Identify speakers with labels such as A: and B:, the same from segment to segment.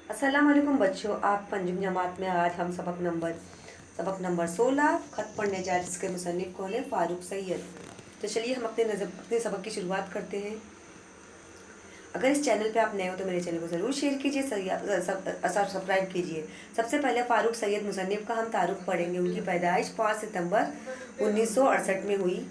A: अस्सलाम वालेकुम बच्चों, आप पंचम जमात में। आज हम सबक नंबर 16 खत पढ़ने जा रहे हैं, जिसके मुसन्निफ कौन है? फारूक सैयद। तो चलिए हम अपने सबक की शुरुआत करते हैं। अगर इस चैनल पे आप नए हो तो मेरे चैनल को ज़रूर शेयर कीजिए, सब्सक्राइब कीजिए। सबसे पहले फ़ारूक सैयद मुसन्निफ का हम तारुफ पढ़ेंगे। उनकी पैदाइश 5 सितंबर 1968 में हुई।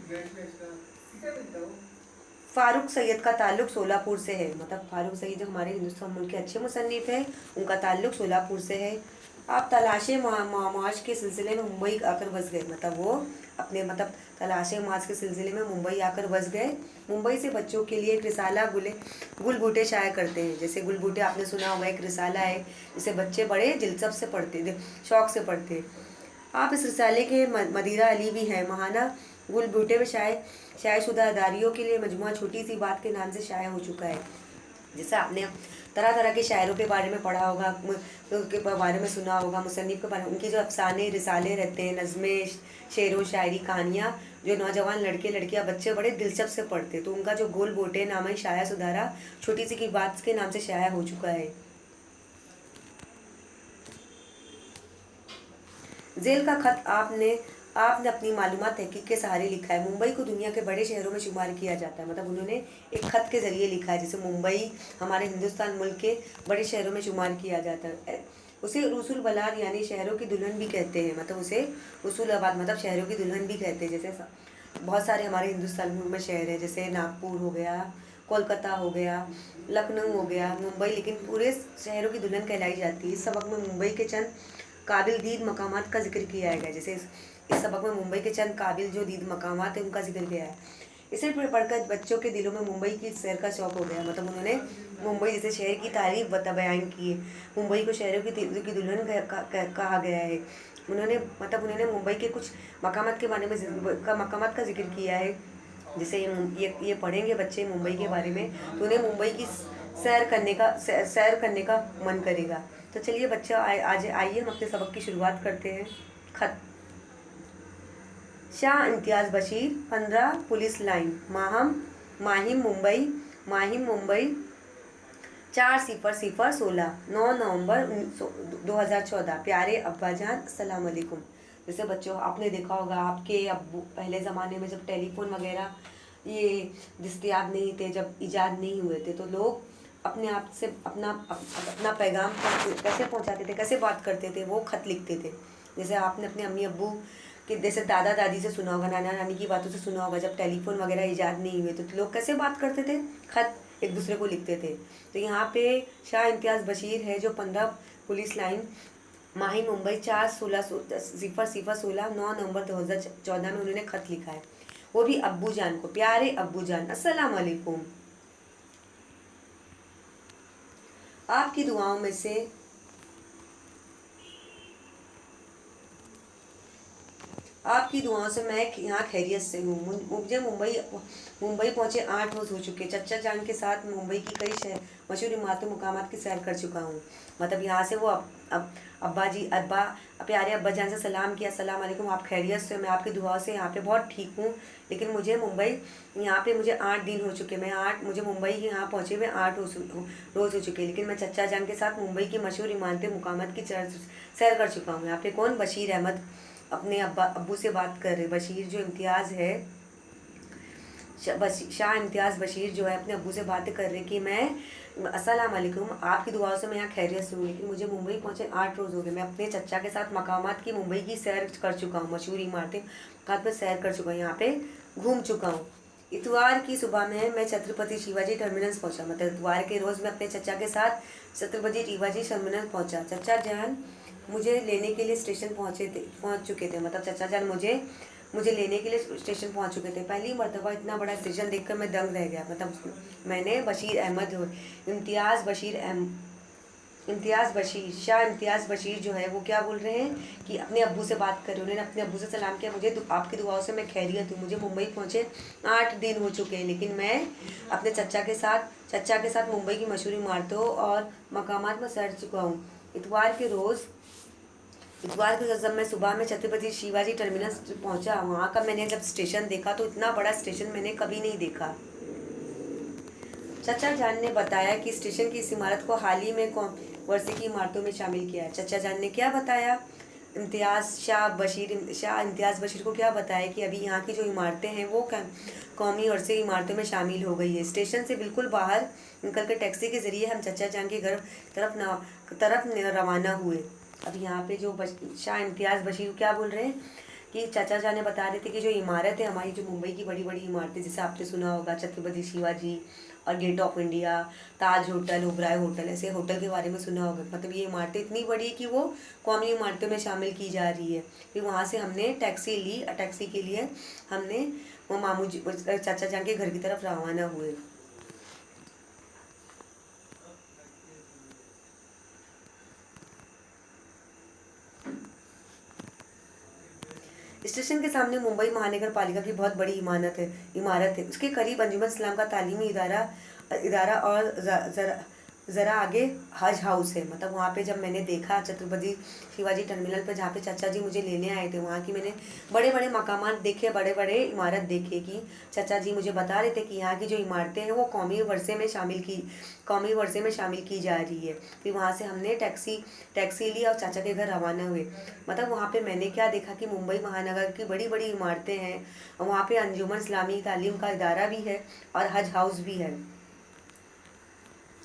A: फ़ारूक सैयद का ताल्लुक सोलापुर से है। मतलब फ़ारूक सैयद जो हमारे हिंदुस्तान मुल्क के अच्छे मुसन्निफ हैं, उनका ताल्लुक सोलापुर से है। आप तलाशे माश के सिलसिले में मुंबई आकर बस गए। मतलब वो अपने तलाशे माश के सिलसिले में मुंबई आकर बस गए। मुंबई से बच्चों के लिए एक रिसाला गुल बूटे शाया करते हैं। जैसे गुल बूटे आपने सुना होगा, एक रिसाला है जिसे बच्चे बड़े दिलचस्प से पढ़ते, शौक से पढ़ते। आप इस रिसाले के मदीरा अली भी हैं। महाना गुल बूटे में शायशुदा दारियों के लिए मजमुआ छोटी सी बात के नाम से शाया हो चुका है। जैसे आपने तरह तरह के शायरों के बारे में पढ़ा होगा, उनके बारे में सुना होगा, मुसन्निफ के बारे में। उनकी जो अफसाने रिसाले रहते हैं, नज़में, शेरो शायरी, कहानियाँ, जो नौजवान लड़के लड़कियाँ बच्चे बड़े दिलचस्प से पढ़ते। तो उनका जो गोल बोटे नाम है शाया सुधारा छोटी सी की बात के नाम से शाया हो चुका है। जेल का खत आपने आपने अपनी मालूमात तहकीक के सहारे लिखा है। मुंबई को दुनिया के बड़े शहरों में शुमार किया जाता है। मतलब उन्होंने एक खत के ज़रिए लिखा है, जैसे मुंबई हमारे हिंदुस्तान मुल्क के बड़े शहरों में शुमार किया जाता है। उसे रसूल बलाद यानी शहरों की दुल्हन भी कहते हैं। मतलब उसे रसूलाबाद मतलब शहरों की दुल्हन भी कहते हैं। जैसे बहुत सारे हमारे हिंदुस्तान में शहर है, जैसे नागपुर हो गया, कोलकाता हो गया, लखनऊ हो गया, मुंबई, लेकिन पूरे शहरों की दुल्हन कहलाई जाती है। इस सबक में मुंबई के चंद काबिल दीद मकामात का जिक्र किया गया। जैसे इस सबक में मुंबई के चंद काबिल जो दीद मकामात है उनका जिक्र किया है। इसे पढ़कर बच्चों के दिलों में मुंबई की सैर का शौक हो गया। मतलब उन्होंने मुंबई जैसे शहर की तारीफ बयान की है। मुंबई को शहरों की दुल्हन कहा गया है। उन्होंने मुंबई के कुछ मकामात के बारे में मकामात का जिक्र किया है। जैसे ये पढ़ेंगे बच्चे मुंबई के बारे में, तो उन्हें मुंबई की सैर करने का मन करेगा। तो चलिए बच्चा आज आइए हम अपने सबक की शुरुआत करते हैं। खत। शाह इम्तियाज़ बशीर, 15 पुलिस लाइन, माहिम मुंबई 4/0/16, 9 नवंबर 2014। प्यारे अब्बाजान, अस्सलाम वालेकुम। जैसे बच्चों आपने देखा होगा, आपके अब्बू पहले ज़माने में जब टेलीफोन वगैरह ये दस्तियाब नहीं थे, जब ईजाद नहीं हुए थे, तो लोग अपने आप से अपना पैगाम कैसे पहुंचाते थे, कैसे बात करते थे? वो खत लिखते थे। जैसे आपने अपने अम्मी अब्बू कि जैसे दादा दादी से सुना होगा, नाना नानी की बातों से सुना होगा, जब टेलीफोन वगैरह ईजाद नहीं हुए तो लोग कैसे बात करते थे? खत एक दूसरे को लिखते थे। तो यहाँ पे शाह इम्तियाज़ बशीर है, जो 15 पुलिस लाइन, माही मुंबई 4/0/16, 9 नवंबर 2014 में उन्होंने खत लिखा है। वो भी अब्बू जान को। प्यारे अब्बू जान, अस्सलाम वालेकुम। आपकी दुआओं में से मैं यहाँ खैरियत से हूँ। मुझे मुंबई पहुँचे 8 रोज़ हो चुके। चच्चा जान के साथ मुंबई की कई मशहूर इमारतों मुकामात की सैर कर चुका हूँ। मतलब यहाँ से वो अब्बा प्यारे अब्बा जान से सलाम किया, अस्सलाम वालेकुम, आप खैरियत से? मैं आपकी दुआ से यहाँ पे बहुत ठीक हूँ, लेकिन मुझे यहाँ पे मुझे 8 दिन हो चुके। मुझे मुंबई यहाँ पहुँचे हुए 8 रोज़ हो चुके, लेकिन मैं चच्चा जान के साथ मुंबई की मशहूर इमारतें मुकामात की सैर कर चुका हूँ। यहाँ पे कौन? बशीर अहमद अपने अब्बू से बात कर रहे। बशीर जो इम्तियाज़ है, शाह इम्तियाज़ बशीर जो है, अपने अब्बू से बातें कर रहे कि मैं अस्सलाम वालेकुम, आपकी दुआओं से मैं यहाँ खैरियत से हूँ, लेकिन मुझे मुंबई पहुँचे 8 रोज़ हो गए। मैं अपने चच्चा के साथ मकामात की मुंबई की सैर कर चुका हूँ, मशहूर इमारतें मकामात पर सैर कर चुका हूँ, यहाँ पे घूम चुका हूँ। इतवार की सुबह में मैं छत्रपति शिवाजी टर्मिनस पहुँचा। मतलब इतवार के रोज़ मैं अपने चच्चा के साथ छत्रपति शिवाजी टर्मिनस पहुँचा। चच्चा जान मुझे लेने के लिए स्टेशन पहुँच चुके थे। मतलब चच्चा जान मुझे लेने के लिए स्टेशन पहुंच चुके थे। पहली मरतबा इतना बड़ा स्टेशन देखकर मैं दंग रह गया। मतलब मैंने शाह इम्तियाज़ बशीर जो है वो क्या बोल रहे हैं कि अपने अब्बू से बात कर रहे हैं। उन्होंने अपने अब्बू से सलाम किया, मुझे आपकी दुआओं से मैं खैरियत हूँ। मुझे मुंबई पहुँचे 8 दिन हो चुके हैं, लेकिन मैं अपने चच्चा के साथ मुंबई की मशहूर इमारतों और मकामात में सैर चुका हूँ। इतवार के जब मैं सुबह में छत्रपति शिवाजी टर्मिनस पहुंचा, वहाँ का मैंने जब स्टेशन देखा तो इतना बड़ा स्टेशन मैंने कभी नहीं देखा। चचा जान ने बताया कि स्टेशन की इस इमारत को हाल ही में वर्षे की इमारतों में शामिल किया है। चचा जान ने क्या बताया? शाह इम्तियाज़ बशीर को क्या बताया कि अभी यहाँ की जो इमारतें हैं वो कौमी वर्षे इमारतों में शामिल हो गई है। स्टेशन से बिल्कुल बाहर निकल कर टैक्सी के ज़रिए हम चचा जान के घर तरफ रवाना हुए। अब यहाँ पे जो शाह इम्तियाज़ बशीर क्या बोल रहे हैं कि चाचा जान ने बता रहे थे कि जो इमारत है हमारी, जो मुंबई की बड़ी बड़ी इमारतें, जैसे आपने सुना होगा छत्रपति शिवाजी और gate of India, Taj hotel, Oberoi hotel, ऐसे होटल के बारे में सुना होगा। मतलब ये इमारतें इतनी बड़ी है कि वो कौमी इमारतों में शामिल की जा रही है। फिर वहाँ से हमने टैक्सी ली और टैक्सी के लिए हमने वो मामू जी चाचा जान के घर की तरफ रवाना हुए। स्टेशन के सामने मुंबई महानगर पालिका की बहुत बड़ी इमारत है। उसके करीब अंजुमन इस्लाम का तालीमी इदारा और ज़रा आगे हज हाउस है। मतलब वहाँ पे जब मैंने देखा छत्रपति शिवाजी टर्मिनल पर, जहाँ पे चाचा जी मुझे लेने आए थे, वहाँ की मैंने बड़े बड़े मकामात देखे, बड़े बड़े इमारत देखे कि चाचा जी मुझे बता रहे थे कि यहाँ की जो इमारतें हैं वो कौमी वर्षे में शामिल की जा रही है। फिर वहाँ से हमने टैक्सी ली और चाचा के घर रवाना हुए। मतलब वहाँ पे मैंने क्या देखा कि मुंबई महानगर की बड़ी बड़ी इमारतें हैं, वहाँ पे अंजुमन इस्लामी तालीम का इदारा भी है और हज हाउस भी है।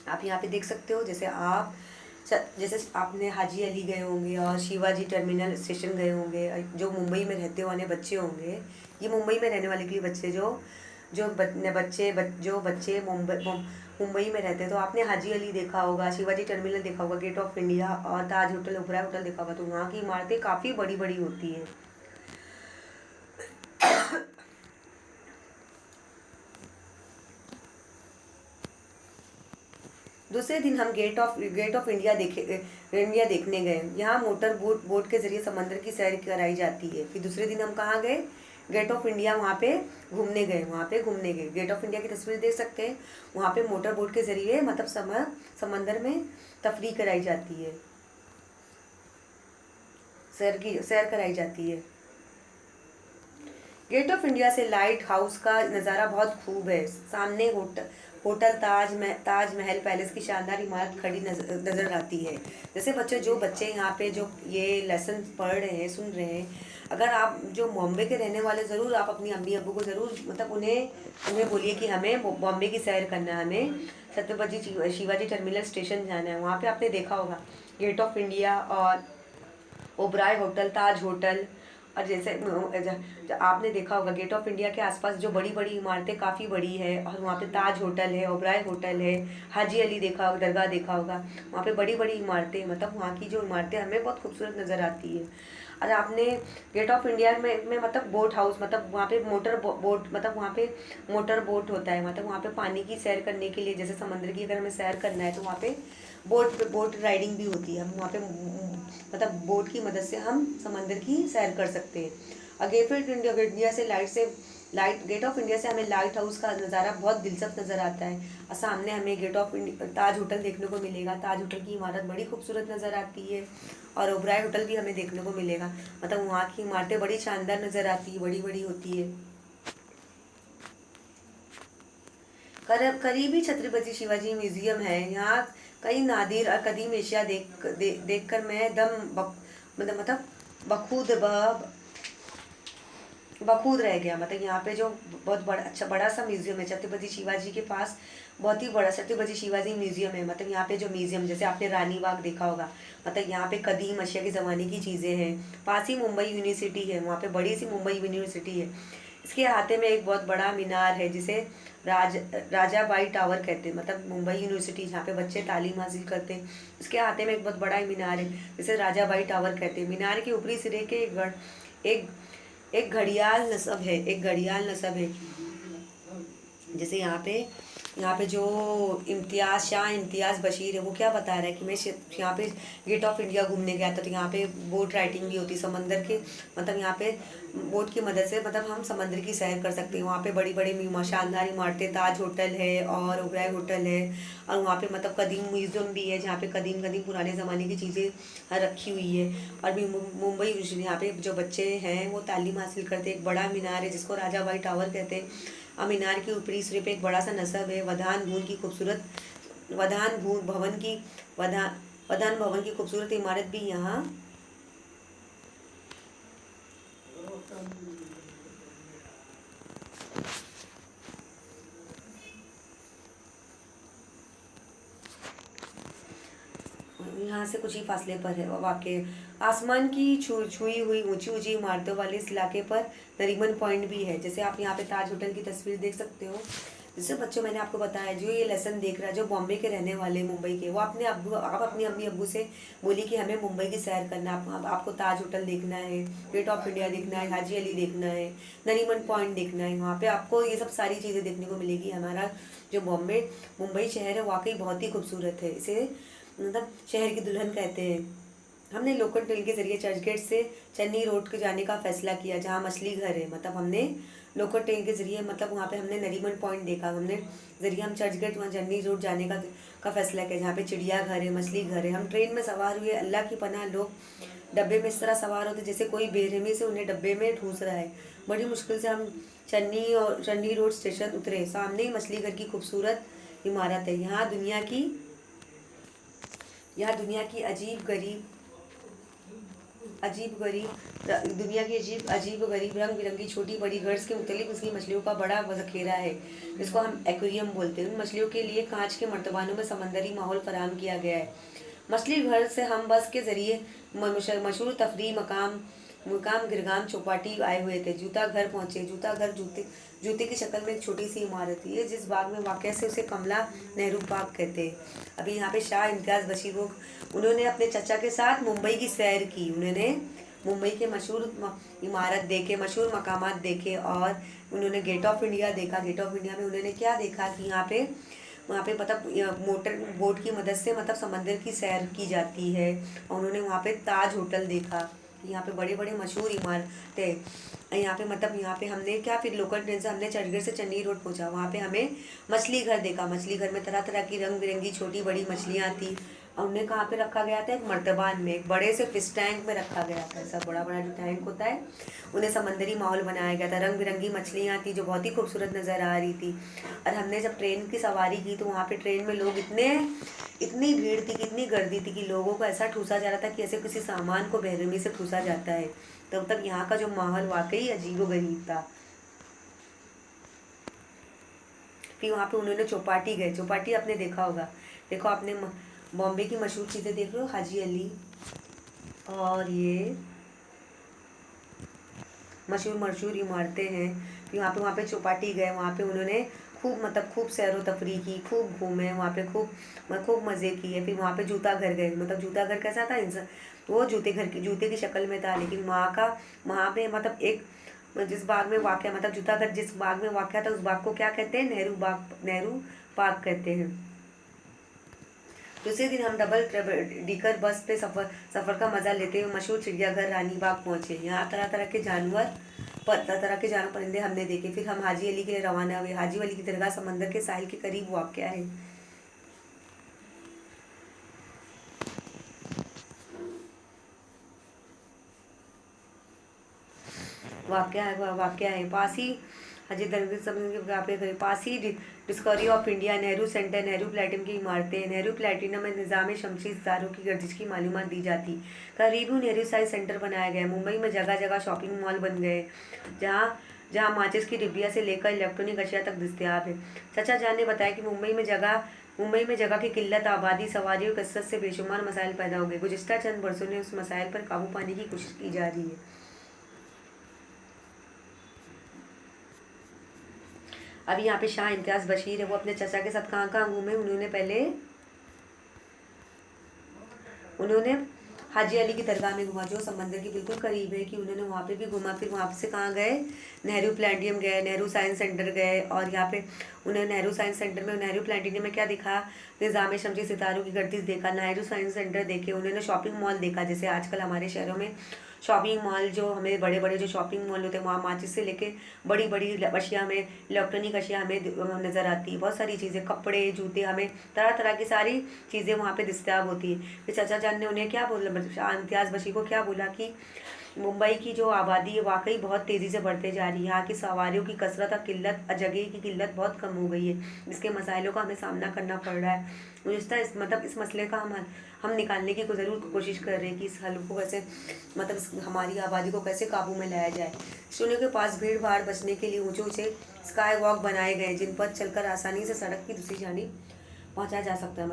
A: आप यहाँ पे देख सकते हो, जैसे आपने हाजी अली गए होंगे और शिवाजी टर्मिनल स्टेशन गए होंगे। जो मुंबई में रहते वाले बच्चे होंगे, ये मुंबई में रहने वाले के लिए बच्चे जो बच्चे मुंबई में रहते हैं, तो आपने हाजी अली देखा होगा, शिवाजी टर्मिनल देखा होगा, गेट ऑफ इंडिया और ताज होटल, ओबराय होटल देखा होगा। तो वहाँ की इमारतें काफ़ी बड़ी बड़ी होती हैं। दूसरे दिन हम गेट ऑफ इंडिया देखने गए। यहाँ मोटर बोट के जरिए समंदर की सैर कराई जाती है। फिर दूसरे दिन हम कहाँ गए? गेट ऑफ इंडिया, वहाँ पे घूमने गए। गेट ऑफ इंडिया की तस्वीर देख सकते हैं। वहाँ पे मोटर बोट के जरिए मतलब समंदर में तफरीह कराई जाती है, सैर कराई जाती है। गेट ऑफ इंडिया से लाइट हाउस का नज़ारा बहुत खूब है। सामने होटल ताज महल पैलेस की शानदार इमारत खड़ी नजर आती है। जैसे जो बच्चे यहाँ पे जो ये लेसन पढ़ रहे हैं, सुन रहे हैं, अगर आप जो बॉम्बे के रहने वाले, ज़रूर आप अपनी अम्मी अब्बू को ज़रूर मतलब उन्हें बोलिए कि हमें बॉम्बे की सैर करना है, हमें छत्रपति शिवाजी टर्मिनल स्टेशन जाना है। वहाँ पे आपने देखा होगा गेट ऑफ इंडिया और ओबराय होटल, ताज होटल, और जैसे आपने देखा होगा गेट ऑफ इंडिया के आसपास जो बड़ी बड़ी इमारतें काफ़ी बड़ी है, और वहाँ पे ताज होटल है, ओबराय होटल है, हाजी अली देखा होगा, दरगाह देखा होगा। वहाँ पे बड़ी बड़ी इमारतें, मतलब वहाँ की जो इमारतें हमें बहुत खूबसूरत नज़र आती है। और आपने गेट ऑफ इंडिया में मतलब बोट हाउस, मतलब वहाँ पे मोटर बोट होता है। मतलब वहाँ पे पानी की सैर करने के लिए, जैसे समंदर की अगर हमें सैर करना है तो वहाँ पे बोट राइडिंग भी होती है। हम वहाँ पे मतलब बोट की मदद से हम समंदर की सैर कर सकते हैं। और गेट ऑफ इंडिया से हमें लाइट हाउस का नज़ारा बहुत दिलचस्प नज़र आता है। और सामने हमें gate of India Taj hotel देखने को मिलेगा। ताज होटल की इमारत बड़ी खूबसूरत नज़र आती है, और ओबराय होटल भी हमें देखने को मिलेगा। मतलब वहाँ की इमारतें बड़ी शानदार नज़र आती है, बड़ी बड़ी होती है। करीबी छत्रपति शिवाजी म्यूजियम है। यहाँ कई नादिर और कदीम एशिया देख कर मैं मतलब बखूद रह गया। मतलब यहाँ पे जो बहुत बड़ा सा म्यूजियम है छत्रपति शिवाजी के पास, बहुत ही बड़ा छत्रपति शिवाजी म्यूजियम है। मतलब यहाँ पे जो म्यूजियम, जैसे आपने रानी बाग देखा होगा, मतलब यहाँ पे कदीम अशिया के ज़माने की चीज़ें हैं। पास ही मुंबई यूनिवर्सिटी है, वहाँ पे बड़ी सी मुंबई यूनिवर्सिटी है। इसके अहाते में एक बहुत बड़ा मीनार है जिसे राजा बाई टावर कहते हैं। मतलब मुंबई यूनिवर्सिटी जहाँ पे बच्चे तालीम हासिल करते हैं, इसके अहाते में एक बहुत बड़ा मीनार है जिसे राजा बाई टावर कहते हैं। मीनार के ऊपरी सिरे के एक एक घड़ियाल नस्ब है। जैसे यहाँ पे जो शाह इम्तियाज़ बशीर है, वो क्या बता रहा है कि मैं यहाँ पे गेट ऑफ इंडिया घूमने गया था, तो यहाँ पे बोट राइडिंग भी होती है समंदर के, मतलब यहाँ पे बोट की मदद से मतलब हम समंदर की सैर कर सकते हैं। वहाँ पे बड़ी बड़ी शानदार इमारतें, ताज होटल है और ओबराय होटल है, और वहाँ पे मतलब कदीम म्यूजियम भी है जहाँ पे कदीम पुराने ज़माने की चीज़ें रखी हुई है। और भी मुंबई यहाँ पे जो बच्चे हैं वो तालीम हासिल करते हैं। एक बड़ा मीनार है जिसको राजा बाई टावर कहते हैं। मीनार के ऊपरी सिरे पे एक बड़ा सा नसब है। वधान भवन की प्रधान भवन की खूबसूरत इमारत भी यहाँ यहाँ से कुछ ही फासले पर है वाक़। आसमान की छुई हुई ऊंची ऊंची इमारतों वाले इस इलाके पर नरीमन पॉइंट भी है। जैसे आप यहाँ पे ताज होटल की तस्वीर देख सकते हो। जैसे बच्चों मैंने आपको बताया, जो ये लेसन देख रहा है, जो बॉम्बे के रहने वाले, मुंबई के, वो आप अपनी अम्मी अब्बू से बोली कि हमें मुंबई की सैर करना है, आपको ताज होटल देखना है, गेट ऑफ इंडिया देखना है, हाजी अली देखना है, नरीमन पॉइंट देखना है। वहाँ पे आपको ये सब सारी चीज़ें देखने को मिलेगी। हमारा जो मुंबई शहर है वाकई बहुत ही खूबसूरत है। इसे मतलब शहर की दुल्हन कहते हैं। हमने लोकल ट्रेन के जरिए चर्चगेट से चन्नी रोड के जाने का फैसला किया, जहाँ मछली घर है। मतलब हमने लोकल ट्रेन के जरिए, मतलब वहाँ पे हमने नरीमन पॉइंट देखा, हम चर्चगेट वहाँ चन्नी रोड जाने का फैसला किया, जहाँ पे चिड़िया घर है, मछली घर है। हम ट्रेन में सवार हुए, अल्लाह की पनाह लोग डब्बे में इस तरह सवार होते जैसे कोई बेरहमी से उन्हें डब्बे में ठूस रहा है। बड़ी मुश्किल से हम चन्नी रोड स्टेशन उतरे। सामने ही मछली घर की खूबसूरत इमारत है। यहाँ दुनिया की अजीब गरीब रंग बिरंगी छोटी बड़ी गर्ल्स के मुख्तलिफ उसकी मछलियों का बड़ा जखेरा है, जिसको हम एक्वेरियम बोलते हैं। उन मछलियों के लिए कांच के मर्तबानों में समंदरी माहौल फराहम किया गया है। मछली घर से हम बस के जरिए मशहूर तफरी मुकाम गिरगाम चौपाटी आए हुए थे। जूता घर पहुंचे। जूता घर जूते की शक्ल में एक छोटी सी इमारत थी। ये जिस बाग में वाक़ से उसे कमला नेहरू बाग कहते हैं। अभी यहाँ पे शाह इम्तियाज़ बशीर, उन्होंने अपने चचा के साथ मुंबई की सैर की। उन्होंने मुंबई के मशहूर इमारत देखे, मशहूर मकामात देखे, और उन्होंने गेट ऑफ इंडिया देखा। गेट ऑफ इंडिया में उन्होंने क्या देखा कि वहाँ पे मतलब मोटर बोट की मदद से मतलब समंदर की सैर की जाती है। और उन्होंने वहाँ पे ताज होटल देखा। यहाँ पे बड़े बड़े मशहूर इमारतें। यहाँ पे हमने क्या, फिर लोकल ट्रेन से हमने चर्चगेट से चन्नी रोड पहुँचा। वहाँ पे हमें मछली घर देखा। मछली घर में तरह तरह की रंग बिरंगी छोटी बड़ी मछलियाँ थी। और उन्हें कहाँ पे रखा गया था? एक मर्तबान में, एक बड़े से फिश टैंक में रखा गया था। ऐसा बड़ा बड़ा जो टैंक होता है, उन्हें समंदरी माहौल बनाया गया था। रंग बिरंगी मछलियाँ थी जो बहुत ही खूबसूरत नज़र आ रही थी। और हमने जब ट्रेन की सवारी की तो वहाँ पे ट्रेन में लोग इतनी भीड़ थी, कितनी गर्दी थी कि लोगों को ऐसा ठूसा जा रहा था कि ऐसे किसी सामान को बेरहमी से ठूसा जाता है। तब यहाँ का जो माहौल वाकई अजीबोगरीब था। फिर वहाँ पे उन्होंने चौपाटी गए। चौपाटी आपने देखा होगा। देखो, आपने बॉम्बे की मशहूर चीज़ें देख लो, हाजी अली, और ये मशहूर इमारतें हैं। फिर वहाँ पे चौपाटी गए। वहाँ पे उन्होंने खूब सैर व तफरी की, खूब घूमे वहाँ पे, खूब मज़े किए। फिर वहाँ पे जूता घर गए। मतलब जूता घर कैसा था? इंसान वो जूते की शक्ल में था, लेकिन वहाँ पे मतलब एक जिस बाग में वाक़, मतलब जूता घर जिस बाग में वाक़ था, उस बाग को क्या कहते हैं? नेहरू पार्क कहते हैं। दूसरे दिन हम डबल डीकर बस पे सफ़र का मज़ा लेते हुए मशहूर चिड़ियाघर रानी बाग पहुँचे। यहाँ तरह तरह के जानवर परिंदे हमने देखे। फिर हम हाजी अली के लिए रवाना हुए। हाजी अली की दरगाह समंदर के साहिल के करीब वाक़ है। वाक़या है पास ही हजी दरगाह समंदर के पास ही discovery of India, Nehru centre, Nehru platinum की इमारतें। नेहरू प्लेटिनम में निज़ाम शमसी सितारों की गर्दिश की मालूमात दी जाती। करीब नेहरू साइंस सेंटर बनाया गया। मुंबई में जगह जगह शॉपिंग मॉल बन गए, जहाँ जहाँ माचिस की डिब्बिया से लेकर इलेक्ट्रॉनिक अशिया तक दस्तियाब है। चाचा जान ने बताया कि मुंबई में जगह की किल्लत, आबादी, सवारी और कसरत से बेशुमार मसाइल पैदा हो गए। गुज़िश्ता चंद बरसों में उस मसाइल पर काबू पाने की कोशिश की जा रही है। अभी यहाँ पे शाह इम्तियाज़ बशीर है। वो अपने चाचा के साथ कहाँ कहाँ घूमे? उन्होंने हाजी अली की दरगाह में घुमा, जो समंदर के बिल्कुल करीब है, कि उन्होंने वहाँ पे भी घुमा। फिर वहाँ से कहाँ गए? नेहरू प्लानिटोरियम गए, नेहरू साइंस सेंटर गए। और यहाँ पे उन्होंने नेहरू साइंस सेंटर में, नेहरू प्लानिटोरियम में क्या देखा? निज़ाम शमसी सितारों की गर्दिश देखा। नेहरू साइंस सेंटर देखे। उन्होंने शॉपिंग मॉल देखा। जैसे आजकल हमारे शहरों में शॉपिंग मॉल, जो हमें बड़े बड़े जो शॉपिंग मॉल होते हैं, वहाँ माचिस से लेके बड़ी बड़ी अशिया में, इलेक्ट्रॉनिक अशिया हमें नज़र आती है। बहुत सारी चीज़ें, कपड़े, जूते, हमें तरह तरह की सारी चीज़ें वहाँ पे दस्तियाब होती है। फिर चाचा जान ने उन्हें क्या बोला, शाह इम्तियाज़ बशीर को क्या बोला कि मुंबई की जो आबादी है वाकई बहुत तेज़ी से बढ़ते जा रही है। यहाँ की सवारियों की कसरत और किल्लत, जगह की किल्लत बहुत कम हो गई है, जिसके मसाइलों का हमें सामना करना पड़ रहा है। मुझे लगता है इस मसले का हम निकालने की ज़रूर कोशिश कर रहे हैं कि इस हल को कैसे, हमारी आबादी को कैसे काबू में लाया जाए। स्टेशनों के पास भीड़ भाड़ बचने के लिए ऊंचे ऊंचे स्काई वॉक बनाए गए, जिन पर चलकर आसानी से सड़क की दूसरी जानिब पहुंचा जा सकता है।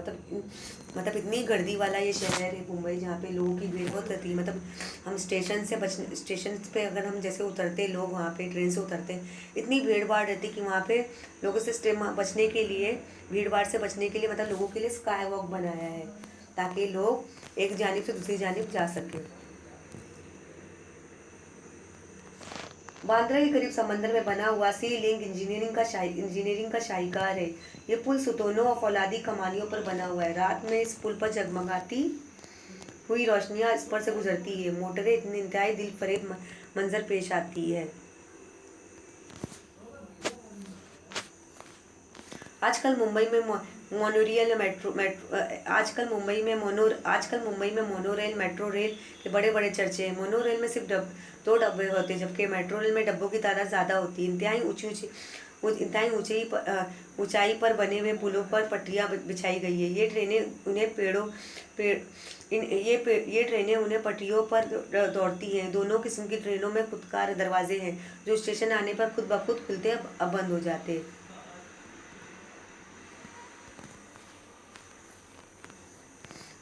A: इतनी गर्दी वाला ये शहर है मुंबई, जहाँ पे लोगों की भीड़ बहुत रहती है। हम स्टेशन पे अगर हम जैसे उतरते, लोग वहाँ पे ट्रेन से उतरते, इतनी भीड़ भाड़ रहती कि वहाँ पे लोगों से बचने के लिए, भीड़ भाड़ से बचने के लिए लोगों के लिए स्काई वॉक बनाया है, ताकि लोग एक जानिब से दूसरी जानिब जा सकें। बांद्रा के करीब समंदर में बना हुआ सी लिंक इंजीनियरिंग का शाहीकार है। ये पुल सुतोनों और फौलादी कमानियों पर बना हुआ है। रात में इस पुल पर जगमगाती हुई रोशनियां इस पर से गुजरती है। मोटरें इतनी इंतहाई दिल फरेब मंजर पेश आती है। आजकल मुंबई में मोनोरेल मोनोरेल मेट्रो रेल के बड़े बड़े चर्चे हैं। मोनोरेल में सिर्फ दो डब्बे होते हैं, जबकि मेट्रो रेल में डब्बों की तादाद ज़्यादा होती है। इंतहाई ऊंचाई पर बने हुए पुलों पर पटरियां बिछाई गई है। ये ट्रेनें उन्हें पटरियों पर दौड़ती हैं। दोनों किस्म की ट्रेनों में खुदकार दरवाजे हैं, जो स्टेशन आने पर खुद ब खुद खुलते अब बंद हो जाते हैं।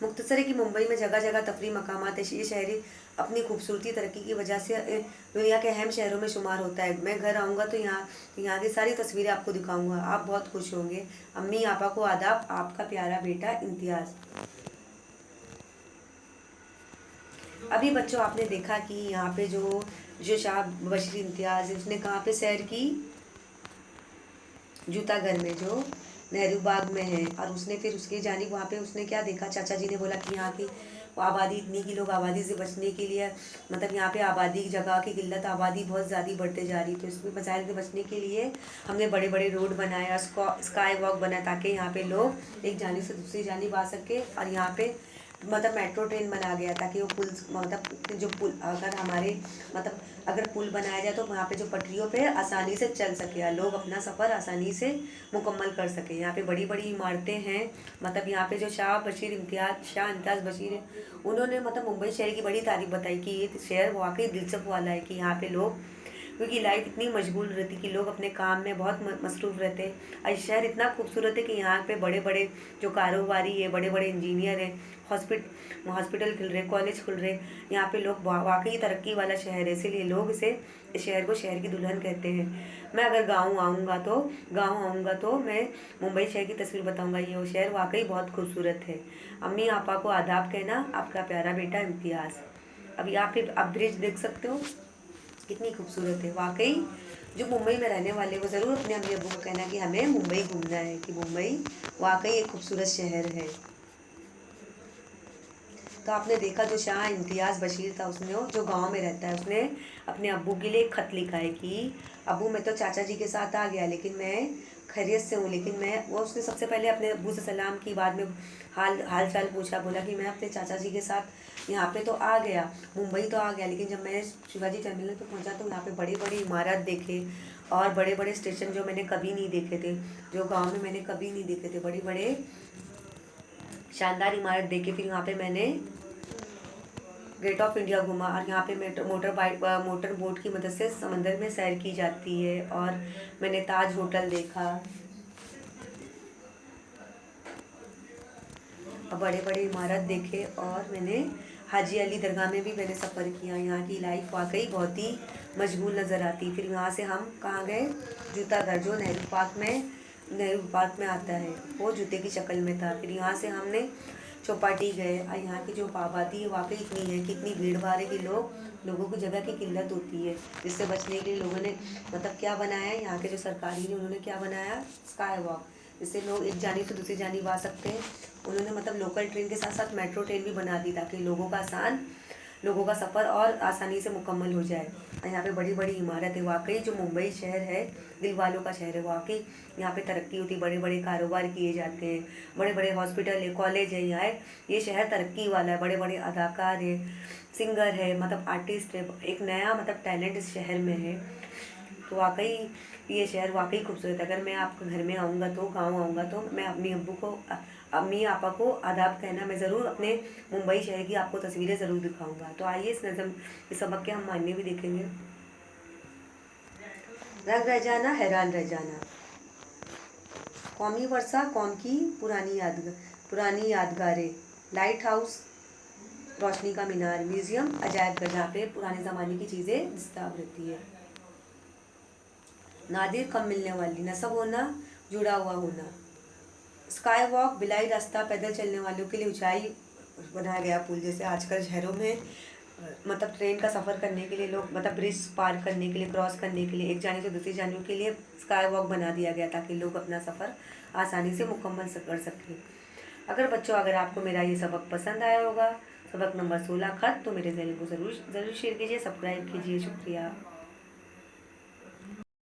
A: मुख्तसर है कि मुंबई में जगह जगह तफरी मकामात है। ये शहरी अपनी खूबसूरती तरक्की की वजह से दुनिया के अहम शहरों में शुमार होता है। मैं घर आऊँगा तो यहाँ की सारी तस्वीरें आपको दिखाऊंगा, आप बहुत खुश होंगे। अम्मी आपा को आदाब, आपका प्यारा बेटा इम्तियाज़। अभी बच्चों आपने देखा कि यहाँ पे जो शाह बशीर इम्तियाज़ है, उसने कहाँ पे सैर की? जूता घर में, जो नेहरू बाग में है। और उसने फिर उसकी जानिब वहाँ पे उसने क्या देखा? चाचा जी ने बोला कि यहाँ की आबादी इतनी की लोग आबादी से बचने के लिए, यहाँ पे आबादी की जगह की किल्लत, आबादी बहुत ज़्यादा बढ़ते जा रही, तो इसमें मसाइल से बचने के लिए हमने बड़े बड़े रोड बनाया, स्काई वॉक बनाया, ताकि यहाँ पे लोग एक जानिब से दूसरी जानिब आ सके। और यहाँ पे मेट्रो ट्रेन बना गया, ताकि वो पुल अगर हमारे अगर पुल बनाया जाए तो वहाँ पे जो पटरियों पे आसानी से चल सके, लोग अपना सफ़र आसानी से मुकम्मल कर सके। यहाँ पे बड़ी बड़ी इमारतें हैं। यहाँ पे जो शाह इम्तियाज़ बशीर है, उन्होंने मुंबई शहर की बड़ी तारीफ बताई कि ये शहर वाकई दिलचस्प वाला है, कि यहाँ पे लोग, क्योंकि लाइफ इतनी मशगूल रहती कि लोग अपने काम में बहुत मसरूफ़ रहते हैं। और शहर इतना खूबसूरत है कि यहाँ पे बड़े बड़े जो कारोबारी है, बड़े बड़े इंजीनियर हैं, हॉस्पिटल खुल रहे, कॉलेज खुल रहे। यहाँ पे लोग वाकई तरक्की वाला शहर है, इसीलिए लोग इस शहर को शहर की दुल्हन कहते हैं। मैं अगर गाँव आऊँगा तो मैं मुंबई शहर की तस्वीर बताऊँगा। ये शहर वाकई बहुत खूबसूरत है। अम्मी आपा को आदाब कहना, आपका प्यारा बेटा इम्तियाज़। अभी आप ब्रिज देख सकते हो, कितनी खूबसूरत है वाकई। जो मुंबई में रहने वाले वो ज़रूर अपने अम्मी अब्बू को कहना कि हमें मुंबई घूमना है, कि मुंबई वाकई एक खूबसूरत शहर है। तो आपने देखा जो शाह इम्तियाज़ बशीर था, उसने जो गांव में रहता है, उसने अपने अब्बू के लिए एक ख़त लिखा है कि अब्बू मैं तो चाचा जी के साथ आ गया, लेकिन मैं खैरियत से हूँ, लेकिन उसने सबसे पहले अपने अब्बू से सलाम की, बाद में हाल चाल पूछा, बोला कि मैं अपने चाचा जी के साथ यहाँ पे तो आ गया, मुंबई तो आ गया, लेकिन जब मैं शिवाजी टर्मिनल पे पहुँचा तो यहाँ पे बड़ी बड़ी इमारत देखे और बड़े बड़े स्टेशन जो मैंने कभी नहीं देखे थे, जो गाँव में मैंने कभी नहीं देखे थे, बड़े बड़े शानदार इमारत देखे। फिर यहाँ पे मैंने गेट ऑफ इंडिया घूमा, और यहाँ पे मोटर बोट की मदद से समंदर में सैर की जाती है, और मैंने ताज होटल देखा, और बड़े बड़े इमारत देखे, और मैंने हाजी अली दरगाह में भी मैंने सफ़र किया। यहाँ की लाइफ वाकई बहुत ही मशगूल नज़र आती। फिर यहाँ से हम कहाँ गए? जूता घर, जो नेहरू पार्क में आता है, वो जूते की शक्ल में था। फिर यहाँ से हमने चौपाटी गए, और यहाँ की जो आबादी वाकई इतनी है कि इतनी भीड़ भाड़ है कि लोगों को जगह की किल्लत होती है, जिससे बचने के लिए लोगों ने क्या बनाया है, यहाँ के जो सरकारी ने उन्होंने क्या बनाया? स्काई वॉक, जिससे लोग एक जानिब से दूसरी जानिब आ सकते हैं। उन्होंने लोकल ट्रेन के साथ साथ मेट्रो ट्रेन भी बना दी, ताकि लोगों का लोगों का सफ़र और आसानी से मुकम्मल हो जाए। यहाँ पे बड़ी बड़ी इमारत है। वाकई जो मुंबई शहर है दिल वालों का शहर है। वाकई यहाँ पे तरक्की होती है, बड़े बड़े कारोबार किए जाते हैं, बड़े बड़े हॉस्पिटल है, कॉलेज है। यहाँ ये शहर तरक्की वाला है, बड़े बड़े अदाकार है, सिंगर है, मतलब आर्टिस्ट है, एक नया मतलब टैलेंट इस शहर में है। तो वाकई ये शहर वाकई खूबसूरत है। अगर मैं आपके घर में आऊँगा तो गाँव आऊँगा तो मैं अपनी अम्मी आपा को आदाब कहना मैं ज़रूर अपने मुंबई शहर की आपको तस्वीरें ज़रूर दिखाऊंगा। तो आइए इस नज़म इस सबक के हम मायने भी देखेंगे। रंग रह जाना हैरान रह जाना। कौमी वर्षा कौम की पुरानी यादगारें, लाइट हाउस, रोशनी का मीनार, म्यूजियम, अजायब घर जहाँ पे पुराने ज़माने की चीज़ें दस्ताव रहती है। नादिर कम मिलने वाली, नस्ब होना, जुड़ा हुआ होना। स्काई वॉक, बिलाई रास्ता, पैदल चलने वालों के लिए ऊंचाई बनाया गया पुल। जैसे आजकल शहरों में मतलब ट्रेन का सफ़र करने के लिए लोग मतलब ब्रिज पार करने के लिए, क्रॉस करने के लिए, एक जाने से दूसरी जाने के लिए स्काई वॉक बना दिया गया ताकि लोग अपना सफ़र आसानी से मुकम्मल कर सकें। अगर बच्चों अगर आपको मेरा ये सबक पसंद आया होगा, सबक नंबर 16 खत, तो मेरे चैनल को ज़रूर शेयर कीजिए, सब्सक्राइब कीजिए। शुक्रिया।